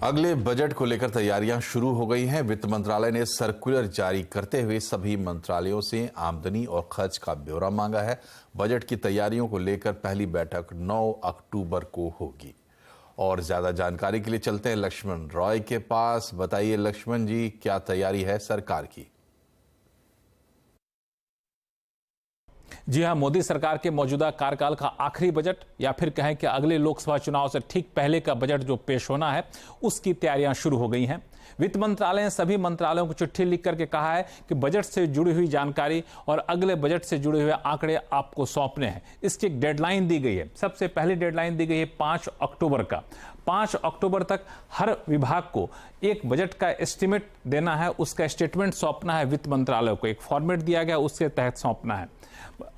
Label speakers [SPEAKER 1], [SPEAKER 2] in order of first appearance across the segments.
[SPEAKER 1] अगले बजट को लेकर तैयारियां शुरू हो गई हैं। वित्त मंत्रालय ने सर्कुलर जारी करते हुए सभी मंत्रालयों से आमदनी और खर्च का ब्यौरा मांगा है। बजट की तैयारियों को लेकर पहली बैठक 9 अक्टूबर को होगी। और ज्यादा जानकारी के लिए चलते हैं लक्ष्मण रॉय के पास। बताइए लक्ष्मण जी, क्या तैयारी है सरकार की?
[SPEAKER 2] जी हां, मोदी सरकार के मौजूदा कार्यकाल का आखिरी बजट या फिर कहें कि अगले लोकसभा चुनाव से ठीक पहले का बजट जो पेश होना है, उसकी तैयारियां शुरू हो गई हैं। वित्त मंत्रालय ने सभी मंत्रालयों को चिट्ठी लिख करके कहा है कि बजट से जुड़ी हुई जानकारी और अगले बजट से जुड़े हुए आंकड़े आपको सौंपने हैं। इसकी एक डेडलाइन दी गई है। सबसे पहली डेडलाइन दी गई है 5 अक्टूबर का। 5 अक्टूबर तक हर विभाग को एक बजट का एस्टिमेट देना है, उसका स्टेटमेंट सौंपना है वित्त मंत्रालय को। एक फॉर्मेट दिया गया, उसके तहत सौंपना है।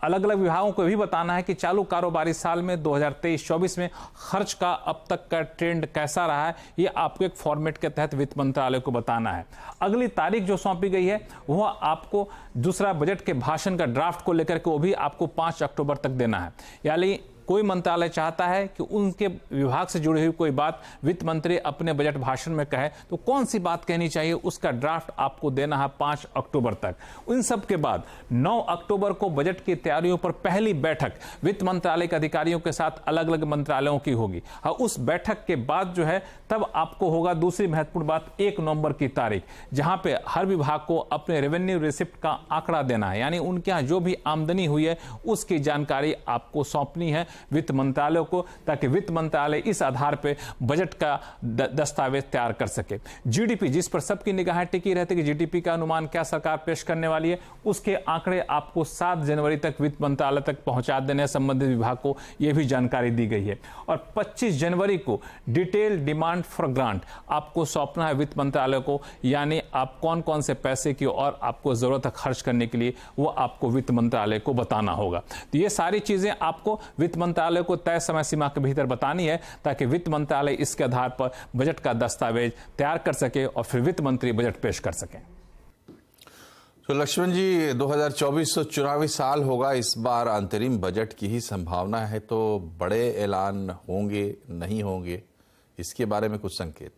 [SPEAKER 2] अलग अलग विभागों को भी बताना है कि चालू कारोबारी साल में 2023-24 में खर्च का अब तक का ट्रेंड कैसा रहा है, ये आपको एक फॉर्मेट के तहत वित्त मंत्रालय को बताना है। अगली तारीख जो सौंपी गई है वह आपको दूसरा बजट के भाषण का ड्राफ्ट को लेकर के वो भी आपको 5 अक्टूबर तक देना है। यानी कोई मंत्रालय चाहता है कि उनके विभाग से जुड़ी हुई कोई बात वित्त मंत्री अपने बजट भाषण में कहे, तो कौन सी बात कहनी चाहिए, उसका ड्राफ्ट आपको देना है 5 अक्टूबर तक। उन सब के बाद 9 अक्टूबर को बजट की तैयारियों पर पहली बैठक वित्त मंत्रालय के अधिकारियों के साथ अलग अलग मंत्रालयों की होगी। और उस बैठक के बाद जो है तब आपको होगा दूसरी महत्वपूर्ण बात, 1 नवंबर की तारीख, जहां पे हर विभाग को अपने रेवेन्यू रिसिप्ट का आंकड़ा देना है। यानी उनके यहाँ जो भी आमदनी हुई है उसकी जानकारी आपको सौंपनी है वित्त मंत्रालय को, ताकि वित्त मंत्रालय इस आधार पर बजट का दस्तावेज तैयार कर सके। जीडीपी, जिस पर सबकी निगाहें टिकी रहती है कि जीडीपी का अनुमान क्या सरकार पेश करने वाली है, उसके आंकड़े आपको 7 जनवरी तक वित्त मंत्रालय तक पहुंचा देने संबंधित विभाग को यह भी जानकारी दी गई है। और 25 जनवरी को डिटेल डिमांड फॉर ग्रांट आपको सौंपना है वित्त मंत्रालय को। यानी आप कौन कौन से पैसे की और आपको जरूरत है खर्च करने के लिए, वो आपको वित्त मंत्रालय को बताना होगा। तो ये सारी चीजें आपको वित्त मंत्रालय को तय समय सीमा के भीतर बतानी है, ताकि वित्त मंत्रालय इसके आधार पर बजट का दस्तावेज तैयार कर सके और फिर वित्त मंत्री बजट पेश कर सके।
[SPEAKER 1] तो लक्ष्मण जी, 2024 चुनावी साल होगा। इस बार अंतरिम बजट की ही संभावना है, तो बड़े ऐलान होंगे नहीं होंगे, इसके बारे में कुछ संकेत?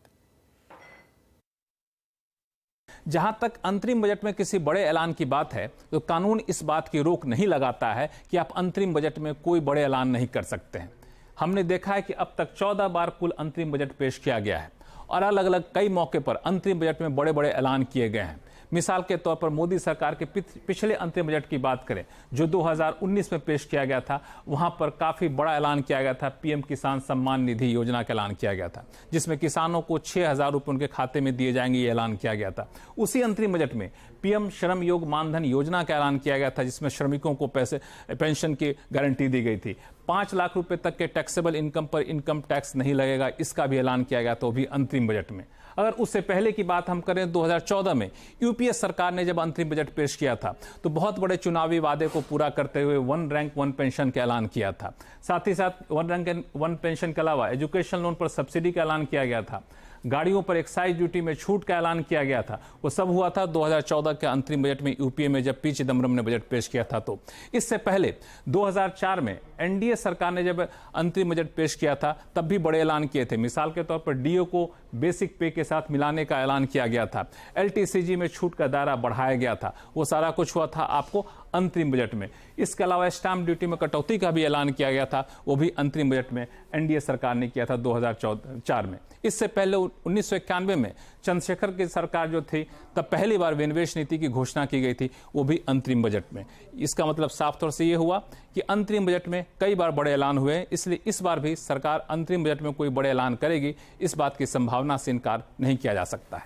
[SPEAKER 2] जहां तक अंतरिम बजट में किसी बड़े ऐलान की बात है, तो कानून इस बात की रोक नहीं लगाता है कि आप अंतरिम बजट में कोई बड़े ऐलान नहीं कर सकते हैं। हमने देखा है कि अब तक 14 बार कुल अंतरिम बजट पेश किया गया है और अलग अलग कई मौके पर अंतरिम बजट में बड़े बड़े ऐलान किए गए हैं। मिसाल के तौर पर मोदी सरकार के पिछले अंतरिम बजट की बात करें जो 2019 में पेश किया गया था, वहां पर काफी बड़ा ऐलान किया गया था। पीएम किसान सम्मान निधि योजना का ऐलान किया गया था, जिसमें किसानों को 6,000 रुपये उनके खाते में दिए जाएंगे, ये ऐलान किया गया था। उसी अंतरिम बजट में पीएम श्रम योग मानधन योजना का ऐलान किया गया था, जिसमें श्रमिकों को पैसे पेंशन की गारंटी दी गई थी। 5 लाख रुपए तक के टैक्सेबल इनकम पर इनकम टैक्स नहीं लगेगा, इसका भी ऐलान किया गया, तो भी अंतरिम बजट में। अगर उससे पहले की बात हम करें, 2014 में यूपीए सरकार ने जब अंतरिम बजट पेश किया था, तो बहुत बड़े चुनावी वादे को पूरा करते हुए 1 रैंक 1 पेंशन का ऐलान किया था। साथ ही साथ 1 रैंक 1 पेंशन के अलावा एजुकेशन लोन पर सब्सिडी का ऐलान किया गया था। गाड़ियों पर एक्साइज ड्यूटी में छूट का ऐलान किया गया था। वो सब हुआ था 2014 के अंतरिम बजट में, यूपीए में जब पी चिदम्बरम ने बजट पेश किया था। तो इससे पहले 2004 में एनडीए सरकार ने जब अंतरिम बजट पेश किया था, तब भी बड़े ऐलान किए थे। मिसाल के तौर पर डीओ को बेसिक पे के साथ मिलाने का ऐलान किया गया था। एलटीसीजी में छूट का दायरा बढ़ाया गया था। वो सारा कुछ हुआ था आपको अंतरिम बजट में। इसके अलावा स्टाम्प ड्यूटी में कटौती का भी ऐलान किया गया था, वो भी अंतरिम बजट में एनडीए सरकार ने किया था 2004 में। इससे पहले 1991 में चंद्रशेखर की सरकार जो थी, तब पहली बार विनिवेश नीति की घोषणा की गई थी, वो भी अंतरिम बजट में। इसका मतलब साफ तौर से ये हुआ कि अंतरिम बजट में कई बार बड़े ऐलान हुए हैं, इसलिए इस बार भी सरकार अंतरिम बजट में कोई बड़े ऐलान करेगी, इस बात की संभावना से इनकार नहीं किया जा सकता है।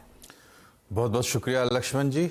[SPEAKER 1] बहुत बहुत शुक्रिया लक्ष्मण जी।